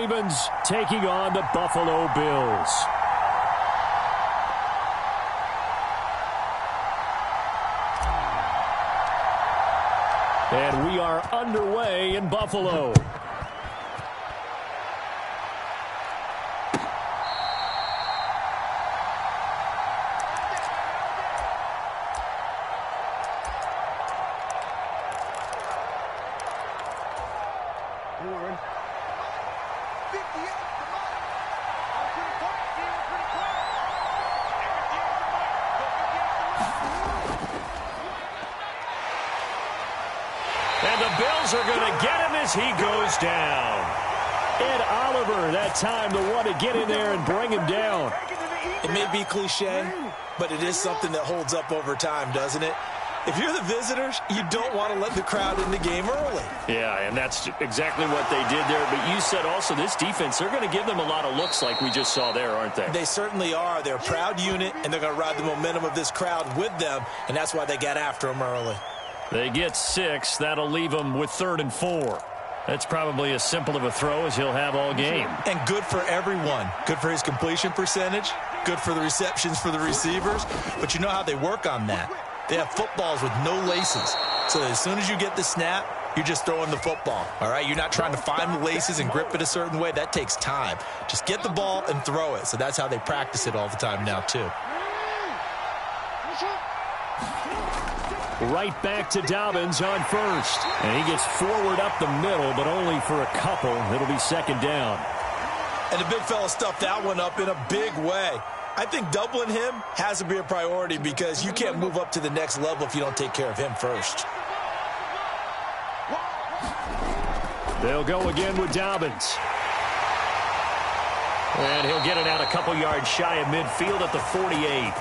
Ravens taking on the Buffalo Bills. And we are underway in Buffalo. And the Bills are going to get him as he goes down. Ed Oliver, that time, the one to get in there and bring him down. It may be cliche, but it is something that holds up over time, doesn't it? If you're the visitors, you don't want to let the crowd in the game early. Yeah, and that's exactly what they did there. But you said also this defense, they're going to give them a lot of looks like we just saw there, aren't they? They certainly are. They're a proud unit, and they're going to ride the momentum of this crowd with them, and that's why they got after them early. They get 6. That'll leave them with 3rd and 4. That's probably as simple of a throw as he'll have all game. And good for everyone. Good for his completion percentage. Good for the receptions for the receivers. But you know how they work on that. They have footballs with no laces. So that as soon as you get the snap, you're just throwing the football. All right? You're not trying to find the laces and grip it a certain way. That takes time. Just get the ball and throw it. So that's how they practice it all the time now, too. Right back to Dobbins on first. And he gets forward up the middle, but only for a couple. It'll be 2nd down. And the big fella stuffed that one up in a big way. I think doubling him has to be a priority because you can't move up to the next level if you don't take care of him first. They'll go again with Dobbins. And he'll get it out a couple yards shy of midfield at the 48.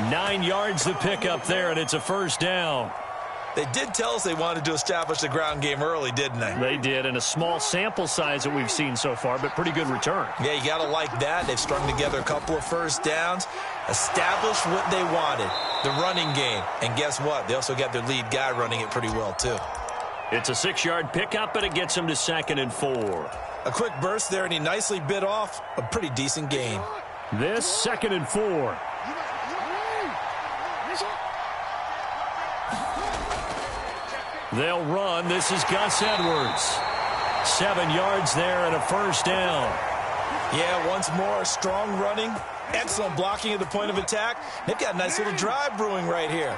9 yards to pick up there, and it's a 1st down. They did tell us they wanted to establish the ground game early, didn't they? They did, and a small sample size that we've seen so far, but pretty good return. Yeah, you got to like that. They've strung together a couple of 1st downs, established what they wanted, the running game. And guess what? They also got their lead guy running it pretty well, too. It's a 6-yard pickup, and it gets him to 2nd and 4. A quick burst there, and he nicely bit off a pretty decent gain. This 2nd and 4. They'll run. This is Gus Edwards. 7 yards there and a 1st down. Yeah, once more, strong running, excellent blocking at the point of attack. They've got a nice little drive brewing right here.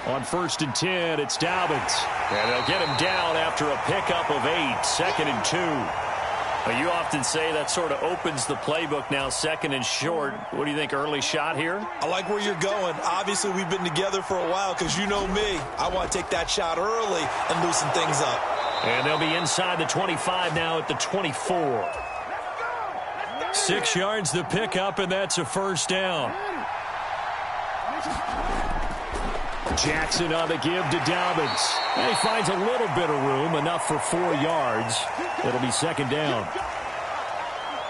On 1st and 10, it's Dobbins. And they'll get him down after a pickup of 8, 2nd and 2. Well, you often say that sort of opens the playbook now, 2nd and short. What do you think, early shot here? I like where you're going. Obviously, we've been together for a while because you know me. I want to take that shot early and loosen things up. And they'll be inside the 25 now at the 24. 6 yards the pickup, and that's a 1st down. Jackson on the give to Dobbins. And he finds a little bit of room, enough for 4 yards. It'll be 2nd down.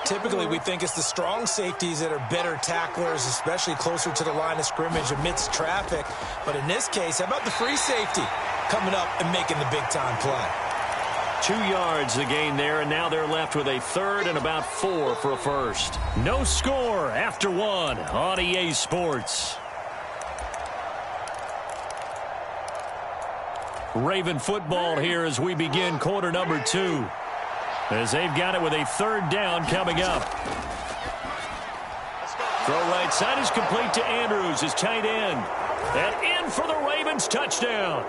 Typically, we think it's the strong safeties that are better tacklers, especially closer to the line of scrimmage amidst traffic. But in this case, how about the free safety coming up and making the big-time play? 2 yards the gain there, and now they're left with a 3rd and about 4 for a 1st. No score after 1 on EA Sports. Raven football here as we begin quarter number 2. As they've got it with a 3rd down coming up. Throw right side is complete to Andrews, his tight end. And in for the Ravens touchdown.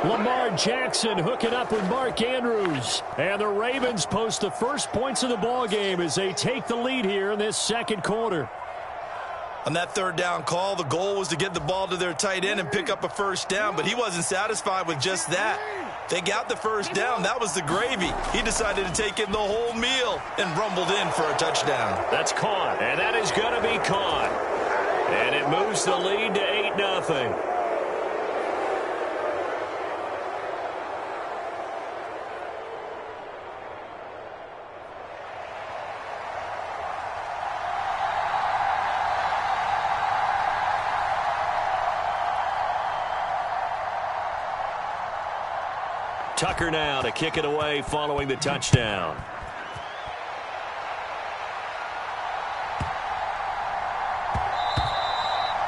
Lamar Jackson hooking up with Mark Andrews. And the Ravens post the first points of the ball game as they take the lead here in this 2nd quarter. On that 3rd down call, the goal was to get the ball to their tight end and pick up a 1st down, but he wasn't satisfied with just that. They got the 1st down. That was the gravy. He decided to take in the whole meal and rumbled in for a touchdown. That's caught, and that is going to be caught. And it moves the lead to 8-0. Tucker now to kick it away following the touchdown.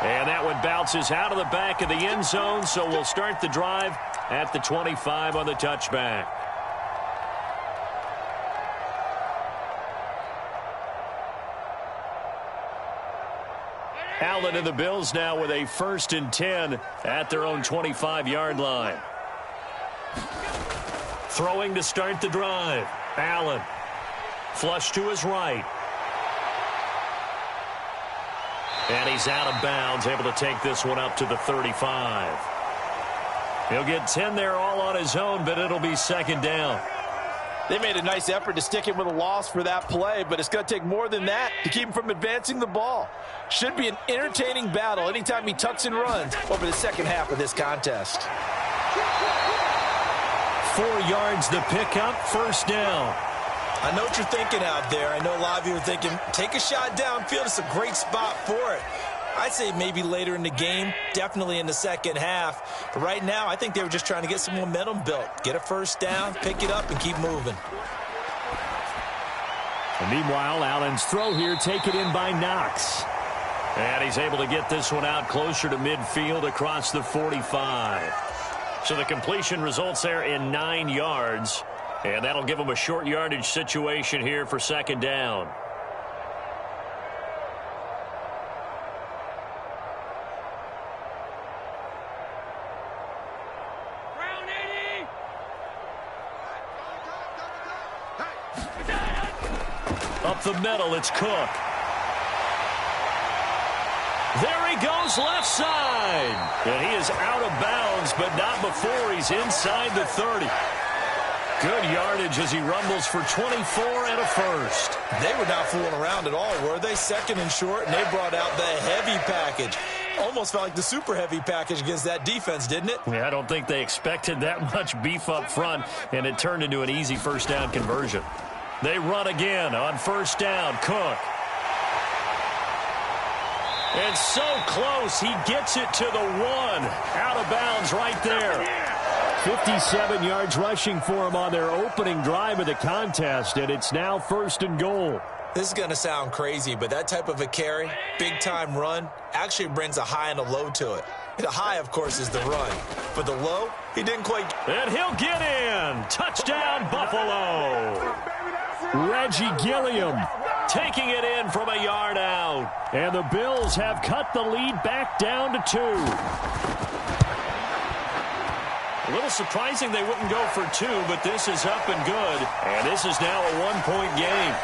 And that one bounces out of the back of the end zone, so we'll start the drive at the 25 on the touchback. Allen and the Bills now with a 1st and 10 at their own 25-yard line. Throwing to start the drive. Allen. Flush to his right. And he's out of bounds, able to take this one up to the 35. He'll get 10 there all on his own, but it'll be 2nd down. They made a nice effort to stick him with a loss for that play, but it's going to take more than that to keep him from advancing the ball. Should be an entertaining battle anytime he tucks and runs over the second half of this contest. 4 yards the pickup, 1st down. I know what you're thinking out there. I know a lot of you are thinking, take a shot downfield. It's a great spot for it. I'd say maybe later in the game, definitely in the second half. But right now, I think they were just trying to get some momentum built. Get a 1st down, pick it up, and keep moving. And meanwhile, Allen's throw here taken in by Knox. And he's able to get this one out closer to midfield across the 45. So the completion results there in 9 yards. And that'll give him a short yardage situation here for 2nd down. Up the middle, it's Cook. There he goes left side. And he is out of bounds, but not before he's inside the 30. Good yardage as he rumbles for 24 and a 1st. They were not fooling around at all, were they? 2nd and short, and they brought out the heavy package. Almost felt like the super heavy package against that defense, didn't it? Yeah, I don't think they expected that much beef up front, and it turned into an easy 1st down conversion. They run again on 1st down. Cook. And so close, he gets it to the 1. Out of bounds right there. 57 yards rushing for him on their opening drive of the contest, and it's now 1st and goal. This is going to sound crazy, but that type of a carry, big-time run, actually brings a high and a low to it. The high, of course, is the run. But the low, he didn't quite. And he'll get in. Touchdown, Buffalo. Reggie Gilliam taking it in from a yard out. And the Bills have cut the lead back down to 2. A little surprising they wouldn't go for 2, but this is up and good. And this is now a 1-point game.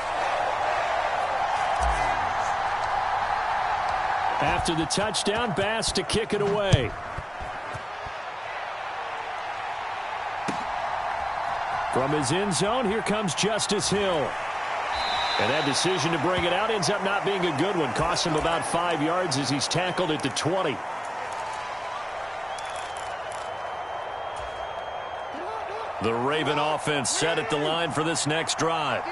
After the touchdown, Bass to kick it away. From his end zone, here comes Justice Hill. And that decision to bring it out ends up not being a good one. Costs him about 5 yards as he's tackled at the 20. The Raven offense set at the line for this next drive.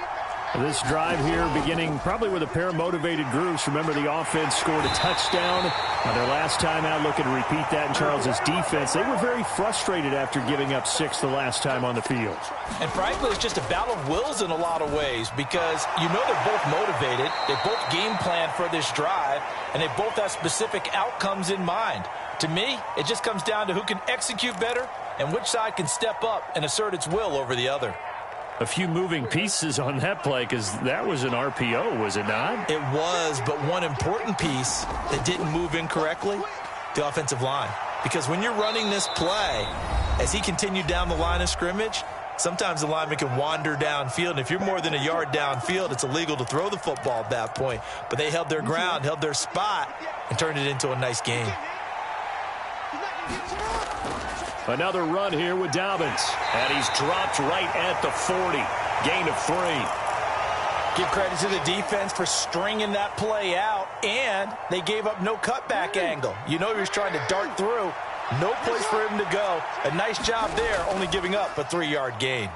This drive here beginning probably with a pair of motivated groups. Remember, the offense scored a touchdown on their last time out. Looking to repeat that in Charles's defense. They were very frustrated after giving up 6 the last time on the field. And frankly, it's just a battle of wills in a lot of ways because you know they're both motivated. They both game plan for this drive, and they both have specific outcomes in mind. To me, it just comes down to who can execute better and which side can step up and assert its will over the other. A few moving pieces on that play because that was an RPO, was it not? It was, but one important piece that didn't move incorrectly, the offensive line. Because when you're running this play, as he continued down the line of scrimmage, sometimes the lineman can wander downfield. And if you're more than a yard downfield, it's illegal to throw the football at that point. But they held their ground, held their spot, and turned it into a nice game. Another run here with Dobbins. And he's dropped right at the 40. Gain of 3. Give credit to the defense for stringing that play out, and they gave up no cutback angle. You know he was trying to dart through. No place for him to go. A nice job there, only giving up a 3-yard gain.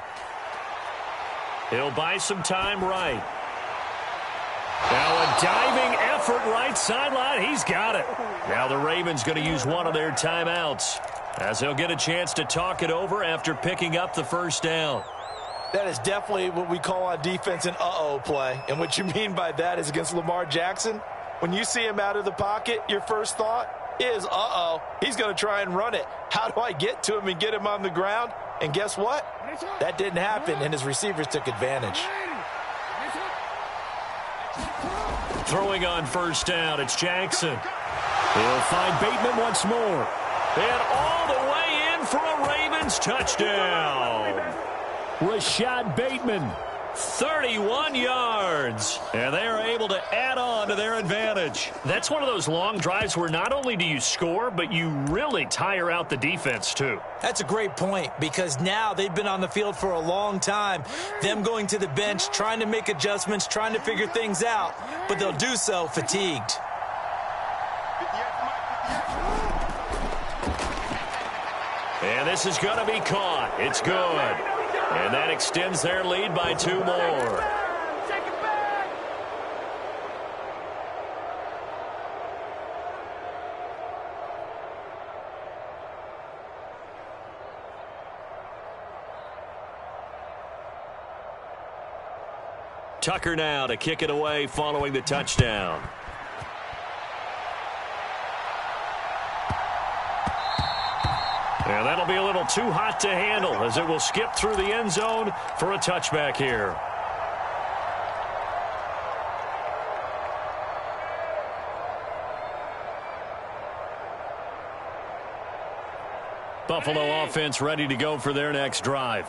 He'll buy some time right. Now a diving effort right sideline. He's got it. Now the Ravens going to use one of their timeouts. as he'll get a chance to talk it over after picking up the first down. That is definitely what we call on defense an uh-oh play. And what you mean by that is against Lamar Jackson, when you see him out of the pocket, your first thought is, uh-oh, he's going to try and run it. How do I get to him and get him on the ground? And guess what? That didn't happen, and his receivers took advantage. Throwing on first down, it's Jackson. He'll find Bateman once more. And all the way in for a Ravens touchdown. Rashad Bateman, 31 yards. And they are able to add on to their advantage. That's one of those long drives where not only do you score, but you really tire out the defense too. That's a great point, because now they've been on the field for a long time. Them going to the bench, trying to make adjustments, trying to figure things out, but they'll do so fatigued. And this is going to be caught. It's good. And that extends their lead by 2 more. Tucker now to kick it away following the touchdown. And that'll be a little too hot to handle as it will skip through the end zone for a touchback here. Buffalo offense ready to go for their next drive.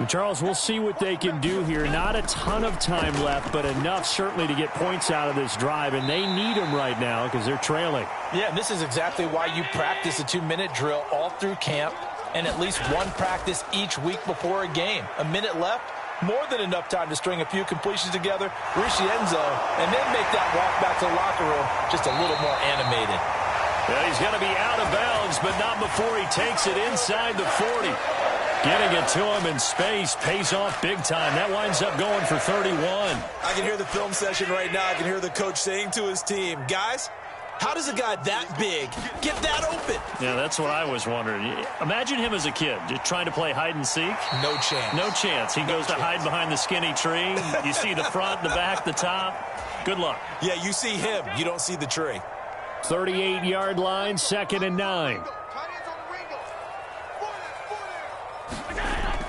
And Charles, we'll see what they can do here. Not a ton of time left, but enough certainly to get points out of this drive, and they need them right now because they're trailing. Yeah, and this is exactly why you practice a 2-minute drill all through camp and at least one practice each week before a game. A minute left, more than enough time to string a few completions together, reach the end zone, and then make that walk back to the locker room just a little more animated. Well, he's going to be out of bounds, but not before he takes it inside the 40. Getting it to him in space pays off big time. That winds up going for 31. I can hear the film session right now. I can hear the coach saying to his team, guys, how does a guy that big get that open? Yeah, that's what I was wondering. Imagine him as a kid, just trying to play hide and seek. No chance. No chance. He goes to hide behind the skinny tree. You see the front, the back, the top. Good luck. Yeah, you see him. You don't see the tree. 38-yard line, 2nd and 9.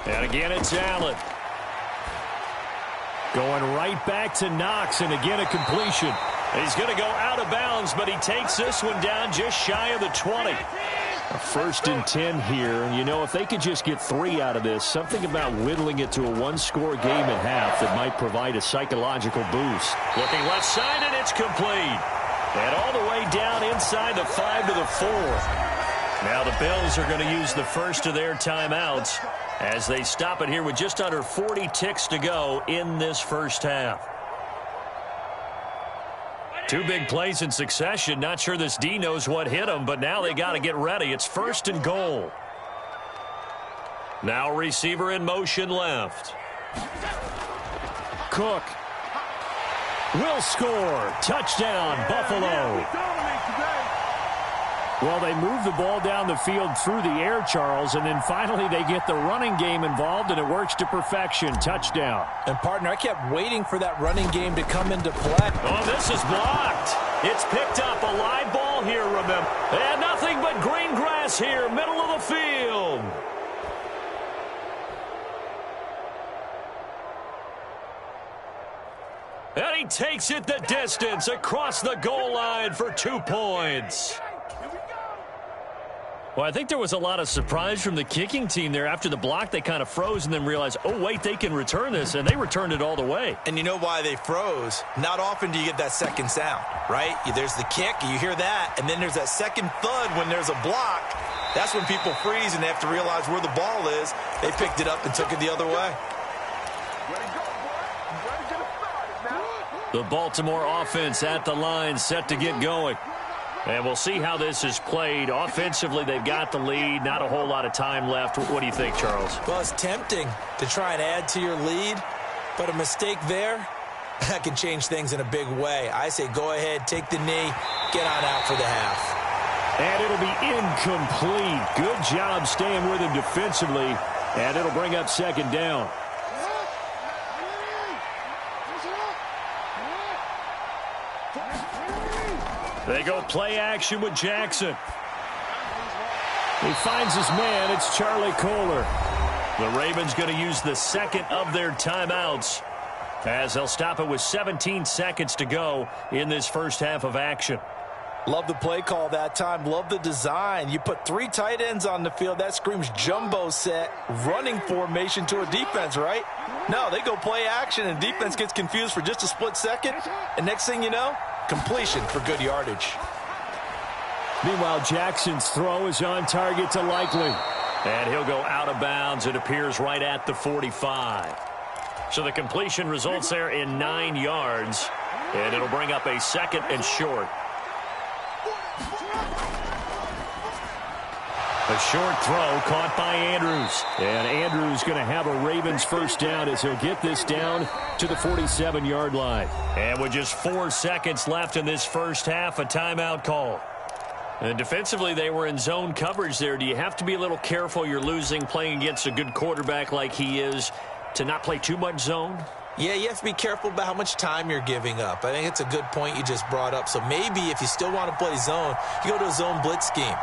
And again, it's Allen. Going right back to Knox, and again a completion. He's going to go out of bounds, but he takes this one down just shy of the 20. A 1st and 10 here, and you know, if they could just get 3 out of this, something about whittling it to a 1-score game at half that might provide a psychological boost. Looking left side, and it's complete. And all the way down inside the 5 to the 4. Now the Bills are going to use the first of their timeouts as they stop it here with just under 40 ticks to go in this first half. 2 big plays in succession. Not sure this D knows what hit him, but now they got to get ready. It's 1st and goal. Now receiver in motion left. Cook will score. Touchdown, Buffalo. Well, they move the ball down the field through the air, Charles, and then finally they get the running game involved, and it works to perfection. Touchdown. And, partner, I kept waiting for that running game to come into play. Oh, this is blocked. It's picked up. A live ball here, remember. And nothing but green grass here, middle of the field. And he takes it the distance across the goal line for 2 points. Well, I think there was a lot of surprise from the kicking team there. After the block, they kind of froze and then realized, oh, wait, they can return this, and they returned it all the way. And you know why they froze? Not often do you get that second sound, right? There's the kick, you hear that, and then there's that second thud when there's a block. That's when people freeze and they have to realize where the ball is. They picked it up and took it the other way. The Baltimore offense at the line, set to get going. And we'll see how this is played. Offensively, they've got the lead. Not a whole lot of time left. What do you think, Charles? Well, it's tempting to try and add to your lead, but a mistake there, that can change things in a big way. I say go ahead, take the knee, get on out for the half. And it'll be incomplete. Good job staying with him defensively. And it'll bring up second down. They go play action with Jackson. He finds his man. It's Charlie Kohler. The Ravens going to use the second of their timeouts as they'll stop it with 17 seconds to go in this first half of action. Love the play call that time. Love the design. You put 3 tight ends on the field. That screams jumbo set, running formation to a defense, right? No, they go play action, and defense gets confused for just a split second. And next thing you know, completion for good yardage. Meanwhile, Jackson's throw is on target to Likely. And he'll go out of bounds. It appears right at the 45. So the completion results there in 9 yards. And it'll bring up a second and short. A short throw caught by Andrews. And Andrews going to have a Ravens first down as he'll get this down to the 47-yard line. And with just 4 seconds left in this first half, a timeout call. And defensively, they were in zone coverage there. Do you have to be a little careful? You're losing playing against a good quarterback like he is to not play too much zone? Yeah, you have to be careful about how much time you're giving up. I think it's a good point you just brought up. So maybe if you still want to play zone, you go to a zone blitz scheme.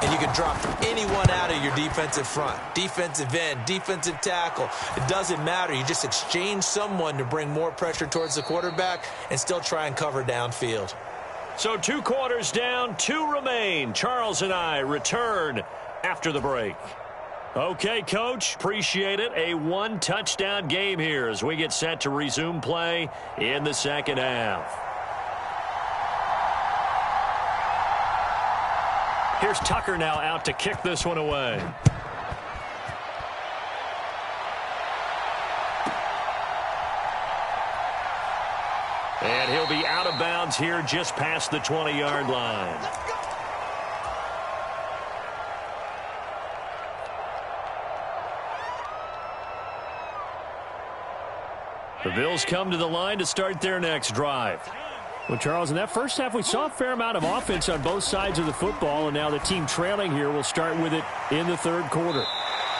And you can drop anyone out of your defensive front, defensive end, defensive tackle. It doesn't matter. You just exchange someone to bring more pressure towards the quarterback and still try and cover downfield. So 2 quarters down, 2 remain. Charles and I return after the break. Okay, Coach, appreciate it. A 1-touchdown game here as we get set to resume play in the second half. Here's Tucker now out to kick this one away. And he'll be out of bounds here just past the 20-yard line. The Bills come to the line to start their next drive. Well, Charles, in that first half, we saw a fair amount of offense on both sides of the football, and now the team trailing here will start with it in the third quarter.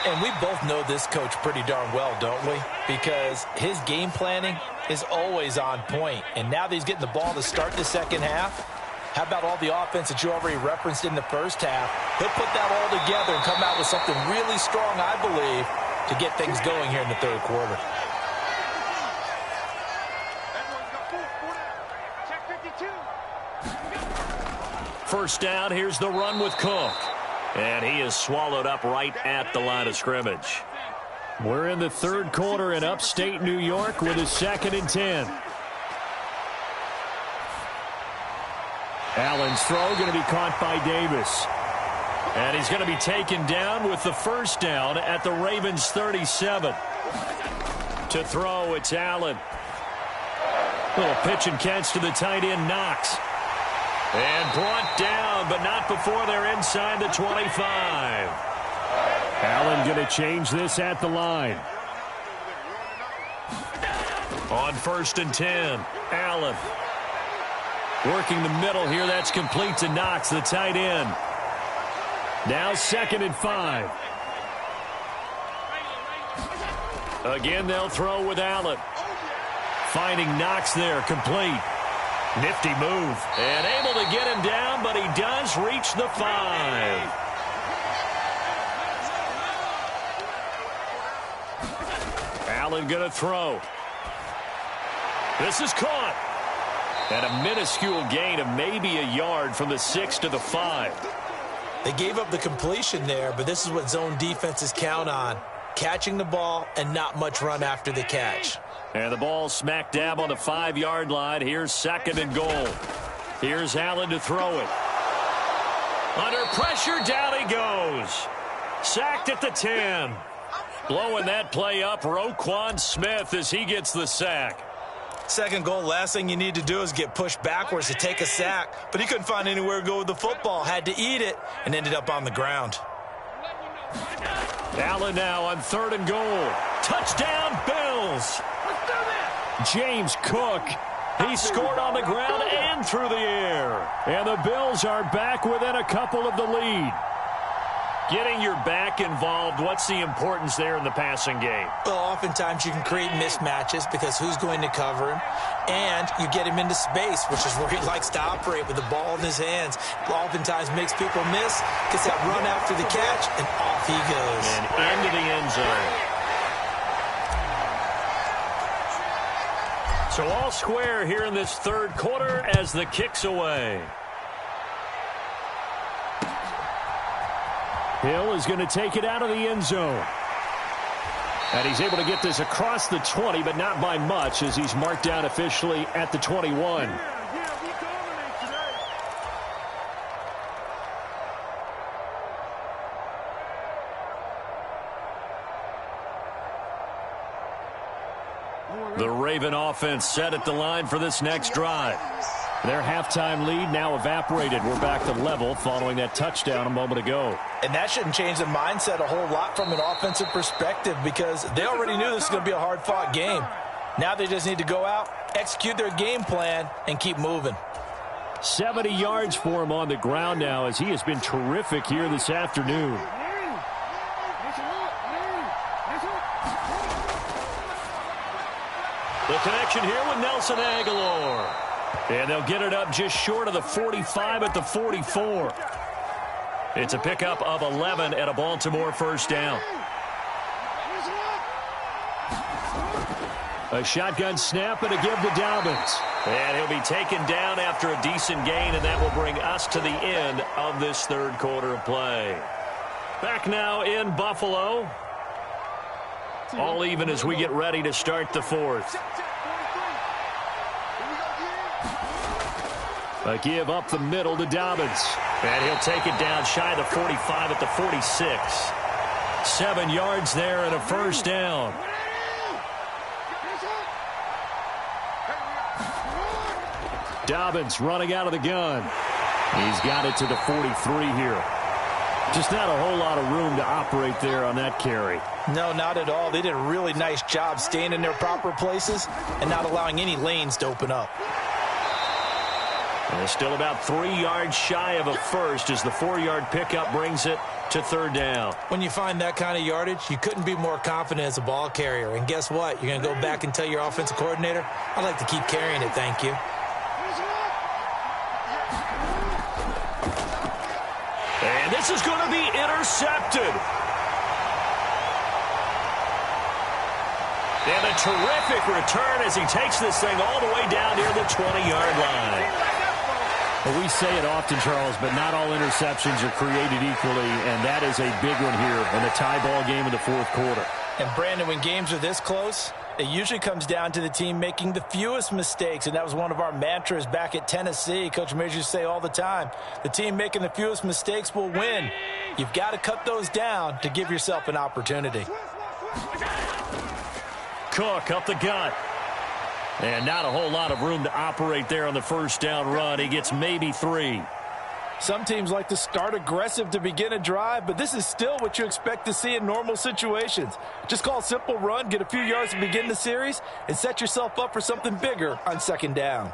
And we both know this coach pretty darn well, don't we? Because his game planning is always on point. And now that he's getting the ball to start the second half, how about all the offense that you already referenced in the first half? He'll put that all together and come out with something really strong, I believe, to get things going here in the third quarter. First down, here's the run with Cook. And he is swallowed up right at the line of scrimmage. We're in the third quarter in upstate New York with a 2nd and 10. Allen's throw going to be caught by Davis. And he's going to be taken down with the first down at the Ravens 37. To throw, it's Allen. Little pitch and catch to the tight end, Knox. And brought down, but not before they're inside the 25. Allen going to change this at the line. On 1st and 10, Allen. Working the middle here, that's complete to Knox, the tight end. Now 2nd and 5. Again, they'll throw with Allen. Finding Knox there, complete. Nifty move. And able to get him down, but he does reach the 5. Allen going to throw. This is caught. And a minuscule gain of maybe a yard from the 6 to the 5. They gave up the completion there, but this is what zone defenses count on. Catching the ball and not much run after the catch. And the ball smack dab on the 5-yard line. Here's 2nd and goal. Here's Allen to throw it. Under pressure, down he goes. Sacked at the 10. Blowing that play up, Roquan Smith as he gets the sack. Second goal, last thing you need to do is get pushed backwards to take a sack. But he couldn't find anywhere to go with the football. Had to eat it and ended up on the ground. Allen now on 3rd and goal. Touchdown, Bills. James Cook He scored on the ground and through the air. And the Bills are back within a couple of the lead. Getting your back involved, what's the importance there in the passing game? Well, oftentimes you can create mismatches because who's going to cover him? And you get him into space, which is where he likes to operate with the ball in his hands. Oftentimes makes people miss, gets that run after the catch, and off he goes. And into the end zone. So all square here in this third quarter as the kick's away. Hill is going to take it out of the end zone. And he's able to get this across the 20, but not by much as he's marked down officially at the 21. The Raven offense set at the line for this next drive. Their halftime lead now evaporated. We're back to level following that touchdown a moment ago. And that shouldn't change the mindset a whole lot from an offensive perspective because they already knew this was going to be a hard-fought game. Now they just need to go out, execute their game plan, and keep moving. 70 yards for him on the ground now as he has been terrific here this afternoon. The connection here with Nelson Aguilar. And they'll get it up just short of the 45 at the 44. It's a pickup of 11 at a Baltimore first down. A shotgun snap and a give to Dobbins. And he'll be taken down after a decent gain, and that will bring us to the end of this third quarter of play. Back now in Buffalo. All even as we get ready to start the fourth. A give up the middle to Dobbins. And he'll take it down shy of the 45 at the 46. 7 yards there and a first down. Dobbins running out of the gun. He's got it to the 43 here. Just not a whole lot of room to operate there on that carry. No, not at all. They did a really nice job staying in their proper places and not allowing any lanes to open up. And still about 3 yards shy of a first as the 4-yard pickup brings it to third down. When you find that kind of yardage, you couldn't be more confident as a ball carrier. And guess what? You're going to go back and tell your offensive coordinator, I'd like to keep carrying it, thank you. And this is going to be intercepted. And a terrific return as he takes this thing all the way down near the 20-yard line. Well, we say it often, Charles, but not all interceptions are created equally, and that is a big one here in the tie ball game in the fourth quarter. And, Brandon, when games are this close, it usually comes down to the team making the fewest mistakes, and that was one of our mantras back at Tennessee. Coach Mears used to say all the time, the team making the fewest mistakes will win. You've got to cut those down to give yourself an opportunity. Cook up the gut. And not a whole lot of room to operate there on the first down run. He gets maybe 3. Some teams like to start aggressive to begin a drive, but this is still what you expect to see in normal situations. Just call a simple run, get a few yards to begin the series, and set yourself up for something bigger on second down.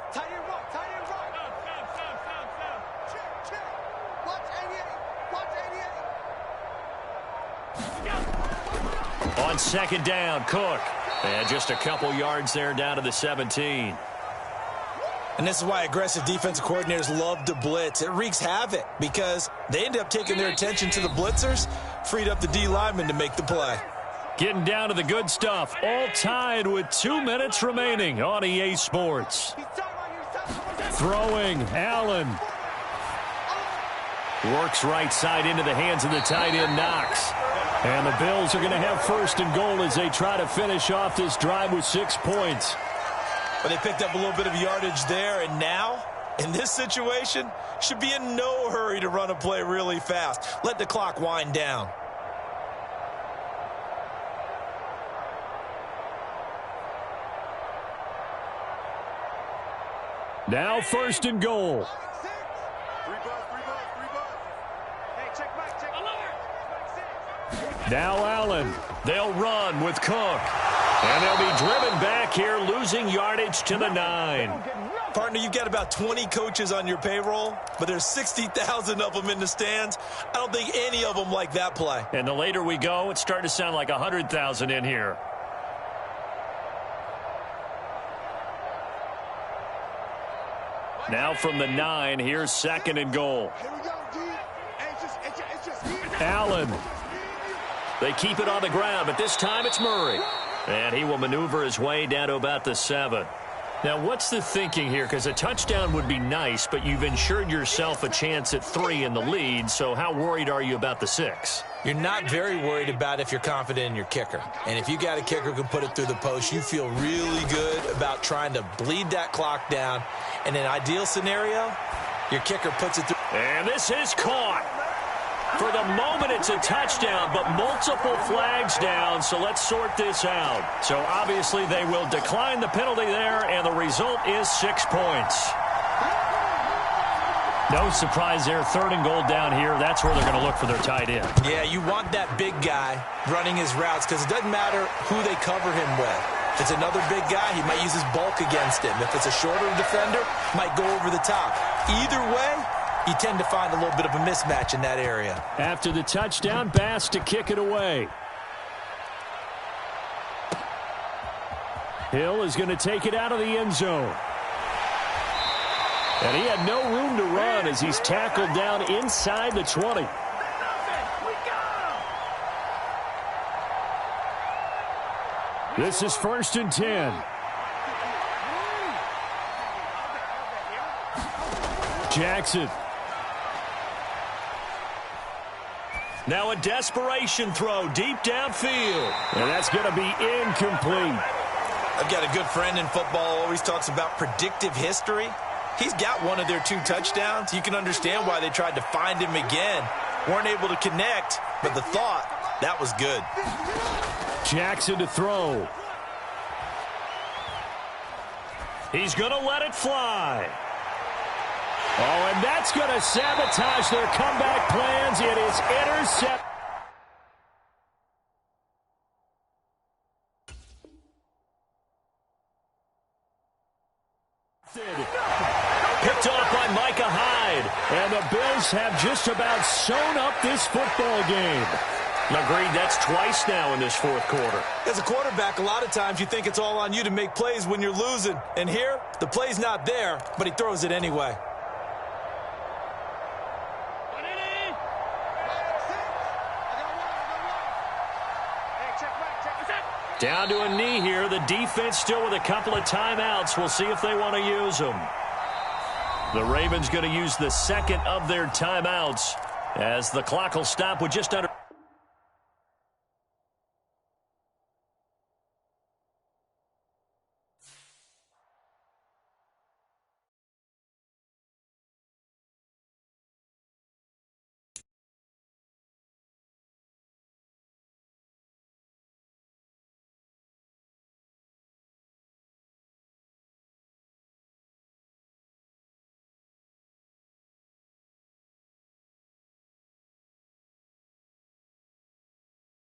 On second down, Cook. And just a couple yards there down to the 17. And this is why aggressive defensive coordinators love to blitz. It wreaks havoc because they end up taking their attention to the blitzers, freed up the D lineman to make the play. Getting down to the good stuff. All tied with 2 minutes remaining on EA Sports. Throwing, Allen. Works right side into the hands of the tight end, Knox. And the Bills are going to have first and goal as they try to finish off this drive with 6 points. But they picked up a little bit of yardage there, and now, in this situation, should be in no hurry to run a play really fast. Let the clock wind down. Now first and goal. Now Allen. They'll run with Cook. And they'll be driven back here, losing yardage coach to the 9. Partner, you've got about 20 coaches on your payroll, but there's 60,000 of them in the stands. I don't think any of them like that play. And the later we go, it's starting to sound like 100,000 in here. Now from the 9, here's 2nd and goal. Allen. They keep it on the ground, but this time it's Murray. And he will maneuver his way down to about the 7. Now, what's the thinking here? Because a touchdown would be nice, but you've ensured yourself a chance at 3 in the lead, so how worried are you about the 6? You're not very worried about if you're confident in your kicker. And if you got a kicker who can put it through the post, you feel really good about trying to bleed that clock down. In an ideal scenario, your kicker puts it through. And this is caught. For the moment, it's a touchdown, but multiple flags down, so let's sort this out. So obviously they will decline the penalty there, and the result is 6 points. No surprise there, 3rd and goal down here. That's where they're going to look for their tight end. Yeah, you want that big guy running his routes because it doesn't matter who they cover him with. If it's another big guy, he might use his bulk against him. If it's a shorter defender, might go over the top. Either way, you tend to find a little bit of a mismatch in that area. After the touchdown, Bass to kick it away. Hill is going to take it out of the end zone. And he had no room to run as he's tackled down inside the 20. This is 1st and 10. Jackson. Now a desperation throw deep downfield. And that's going to be incomplete. I've got a good friend in football, always talks about predictive history. He's got one of their 2 touchdowns. You can understand why they tried to find him again. Weren't able to connect, but the thought, that was good. Jackson to throw. He's going to let it fly. Oh, and that's going to sabotage their comeback plans. It is intercepted. Picked off by Micah Hyde. And the Bills have just about sewn up this football game. Agreed, that's twice now in this 4th quarter. As a quarterback, a lot of times you think it's all on you to make plays when you're losing. And here, the play's not there, but he throws it anyway. Down to a knee here. The defense still with a couple of timeouts. We'll see if they want to use them. The Ravens going to use the 2nd of their timeouts as the clock will stop with just under...